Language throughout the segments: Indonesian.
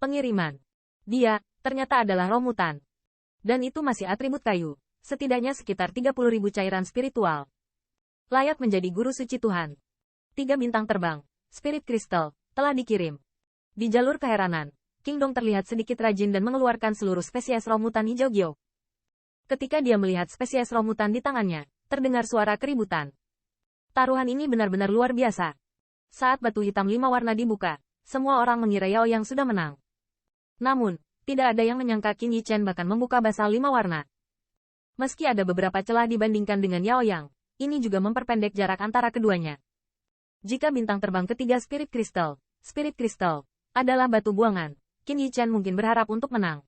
Pengiriman. Dia, ternyata adalah romutan. Dan itu masih atribut kayu. Setidaknya sekitar 30.000 cairan spiritual. Layak menjadi guru suci Tuhan. 3 bintang terbang, Spirit Crystal, telah dikirim. Di jalur keheranan, King Dong terlihat sedikit rajin dan mengeluarkan seluruh spesies romutan hijau giok. Ketika dia melihat spesies romutan di tangannya, terdengar suara keributan. Taruhan ini benar-benar luar biasa. Saat batu hitam 5 warna dibuka, semua orang mengira Yao Yang sudah menang. Namun, tidak ada yang menyangka Qin Yichen bahkan membuka basal 5 warna. Meski ada beberapa celah dibandingkan dengan Yao Yang, ini juga memperpendek jarak antara keduanya. Jika bintang terbang ketiga Spirit Crystal, adalah batu buangan, Qin Yichen mungkin berharap untuk menang.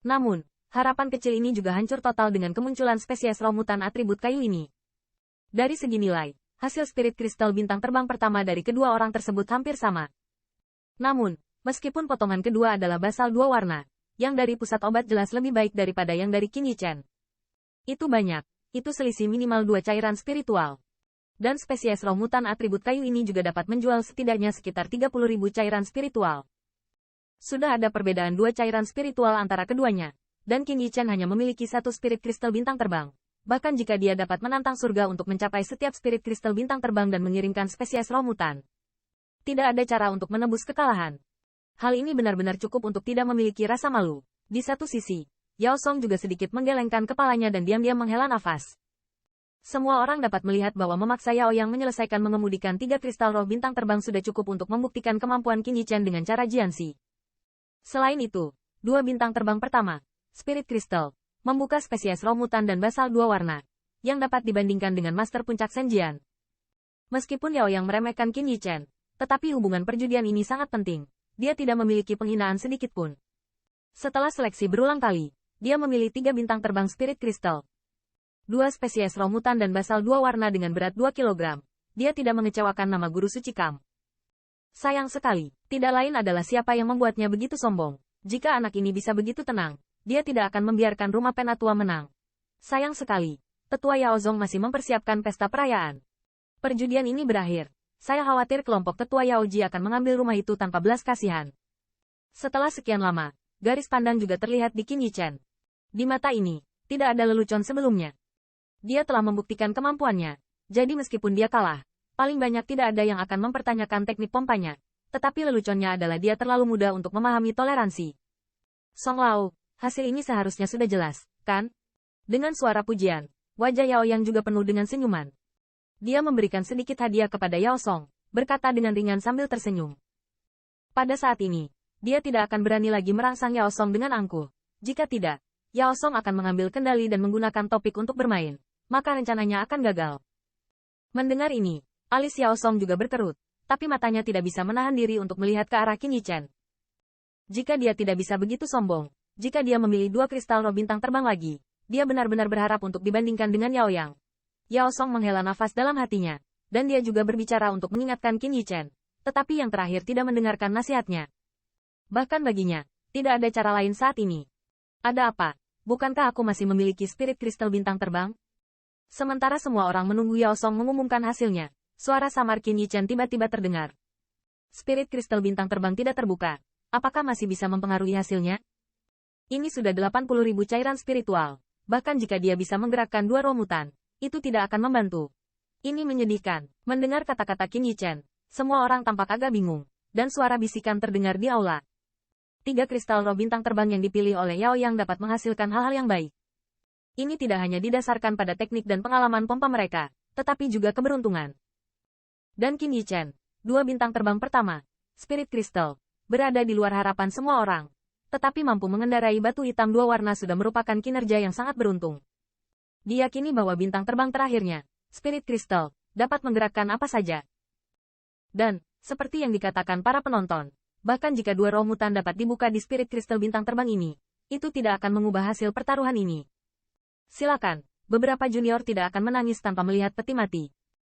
Namun, harapan kecil ini juga hancur total dengan kemunculan spesies romutan atribut kayu ini. Dari segi nilai, hasil Spirit Crystal bintang terbang pertama dari kedua orang tersebut hampir sama. Namun, meskipun potongan kedua adalah basal 2 warna, yang dari pusat obat jelas lebih baik daripada yang dari Qin Yichen. Itu banyak, itu selisih minimal 2 cairan spiritual. Dan spesies romutan atribut kayu ini juga dapat menjual setidaknya sekitar 30.000 cairan spiritual. Sudah ada perbedaan 2 cairan spiritual antara keduanya, dan Qin Yichen hanya memiliki 1 Spirit Crystal bintang terbang. Bahkan jika dia dapat menantang surga untuk mencapai setiap Spirit Crystal bintang terbang dan mengirimkan spesies romutan, tidak ada cara untuk menebus kekalahan. Hal ini benar-benar cukup untuk tidak memiliki rasa malu. Di satu sisi, Yao Song juga sedikit menggelengkan kepalanya dan diam-diam menghela nafas. Semua orang dapat melihat bahwa memaksa Yao Yang menyelesaikan mengemudikan 3 kristal roh bintang terbang sudah cukup untuk membuktikan kemampuan Qin Yichen dengan cara Jianxi. Selain itu, 2 bintang terbang pertama, Spirit Crystal, membuka spesies romutan dan basal 2 warna, yang dapat dibandingkan dengan Master Puncak Senjian. Meskipun Yao Yang meremehkan Qin Yichen, tetapi hubungan perjudian ini sangat penting. Dia tidak memiliki penghinaan sedikit pun. Setelah seleksi berulang kali, dia memilih 3 bintang terbang Spirit Crystal. 2 spesies romutan dan basal 2 warna dengan berat 2 kg. Dia tidak mengecewakan nama guru suci Kam. Sayang sekali, tidak lain adalah siapa yang membuatnya begitu sombong. Jika anak ini bisa begitu tenang, dia tidak akan membiarkan rumah penatua menang. Sayang sekali, tetua Yao Zong masih mempersiapkan pesta perayaan. Perjudian ini berakhir. Saya khawatir kelompok tetua Yao Ji akan mengambil rumah itu tanpa belas kasihan. Setelah sekian lama, garis pandang juga terlihat di Qin Yichen. Di mata ini, tidak ada lelucon sebelumnya. Dia telah membuktikan kemampuannya, jadi meskipun dia kalah, paling banyak tidak ada yang akan mempertanyakan teknik pompanya. Tetapi leluconnya adalah dia terlalu muda untuk memahami toleransi. Song Lao, hasil ini seharusnya sudah jelas, kan? Dengan suara pujian, wajah Yao Yang juga penuh dengan senyuman. Dia memberikan sedikit hadiah kepada Yao Song, berkata dengan ringan sambil tersenyum. Pada saat ini, dia tidak akan berani lagi merangsang Yao Song dengan angkuh. Jika tidak, Yao Song akan mengambil kendali dan menggunakan topik untuk bermain, maka rencananya akan gagal. Mendengar ini, alis Yao Song juga berkerut, tapi matanya tidak bisa menahan diri untuk melihat ke arah Qin Yichen. Jika dia tidak bisa begitu sombong, jika dia memilih 2 kristal roh bintang terbang lagi, dia benar-benar berharap untuk dibandingkan dengan Yao Yang. Yao Song menghela nafas dalam hatinya, dan dia juga berbicara untuk mengingatkan Qin Yichen, tetapi yang terakhir tidak mendengarkan nasihatnya. Bahkan baginya, tidak ada cara lain saat ini. Ada apa? Bukankah aku masih memiliki Spirit Crystal bintang terbang? Sementara semua orang menunggu Yao Song mengumumkan hasilnya, suara samar Qin Yichen tiba-tiba terdengar. Spirit Crystal bintang terbang tidak terbuka. Apakah masih bisa mempengaruhi hasilnya? Ini sudah 80.000 cairan spiritual. Bahkan jika dia bisa menggerakkan 2 romutan, itu tidak akan membantu. Ini menyedihkan. Mendengar kata-kata Qin Yichen, semua orang tampak agak bingung, dan suara bisikan terdengar di aula. 3 kristal roh bintang terbang yang dipilih oleh Yao Yang dapat menghasilkan hal-hal yang baik. Ini tidak hanya didasarkan pada teknik dan pengalaman pompa mereka, tetapi juga keberuntungan. Dan Qin Yichen, 2 bintang terbang pertama, Spirit Crystal, berada di luar harapan semua orang. Tetapi mampu mengendarai batu hitam 2 warna sudah merupakan kinerja yang sangat beruntung. Diyakini bahwa bintang terbang terakhirnya, Spirit Crystal, dapat menggerakkan apa saja. Dan, seperti yang dikatakan para penonton, bahkan jika 2 roh mutan dapat dibuka di Spirit Crystal bintang terbang ini, itu tidak akan mengubah hasil pertaruhan ini. Silakan, beberapa junior tidak akan menangis tanpa melihat peti mati.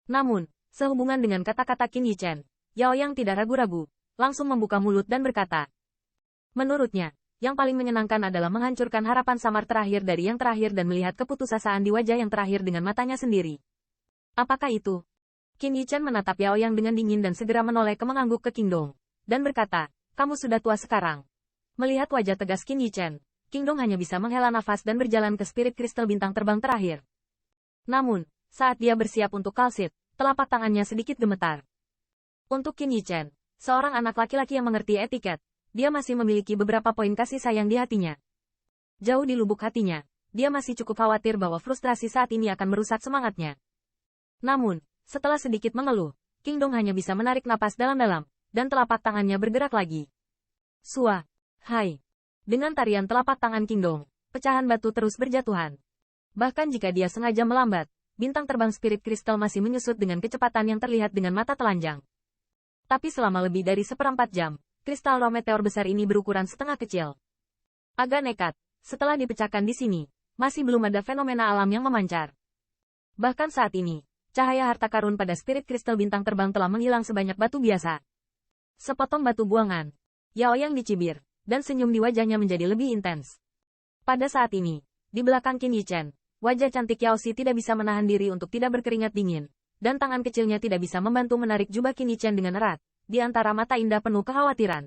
Namun, sehubungan dengan kata-kata Qin Yichen, Yao Yang tidak ragu-ragu, langsung membuka mulut dan berkata. Menurutnya, yang paling menyenangkan adalah menghancurkan harapan samar terakhir dari yang terakhir dan melihat keputusasaan di wajah yang terakhir dengan matanya sendiri. Apakah itu? Qin Yichen menatap Yao Yang dengan dingin dan segera menoleh ke mengangguk ke King Dong, dan berkata, kamu sudah tua sekarang, Melihat wajah tegas Qin Yichen, Kingdong hanya bisa menghela nafas dan berjalan ke spirit kristal bintang terbang terakhir. Namun, saat dia bersiap untuk kalsit, telapak tangannya sedikit gemetar. Untuk Qin Yichen, seorang anak laki-laki yang mengerti etiket, dia masih memiliki beberapa poin kasih sayang di hatinya. Jauh di lubuk hatinya, dia masih cukup khawatir bahwa frustrasi saat ini akan merusak semangatnya. Namun, setelah sedikit mengeluh, Kingdong hanya bisa menarik napas dalam-dalam, dan telapak tangannya bergerak lagi. Sua. Hai. Dengan tarian telapak tangan Kingdong, pecahan batu terus berjatuhan. Bahkan jika dia sengaja melambat, bintang terbang spirit kristal masih menyusut dengan kecepatan yang terlihat dengan mata telanjang. Tapi selama lebih dari 1/4 jam, kristal roh meteor besar ini berukuran setengah kecil. Agak nekat, setelah dipecahkan di sini, masih belum ada fenomena alam yang memancar. Bahkan saat ini, cahaya harta karun pada spirit kristal bintang terbang telah menghilang sebanyak batu biasa. Sepotong batu buangan. Yao Yang dicibir, dan senyum di wajahnya menjadi lebih intens. Pada saat ini, di belakang Qin Yichen, wajah cantik Yao Xi tidak bisa menahan diri untuk tidak berkeringat dingin, dan tangan kecilnya tidak bisa membantu menarik jubah Qin Yichen dengan erat, di antara mata indah penuh kekhawatiran.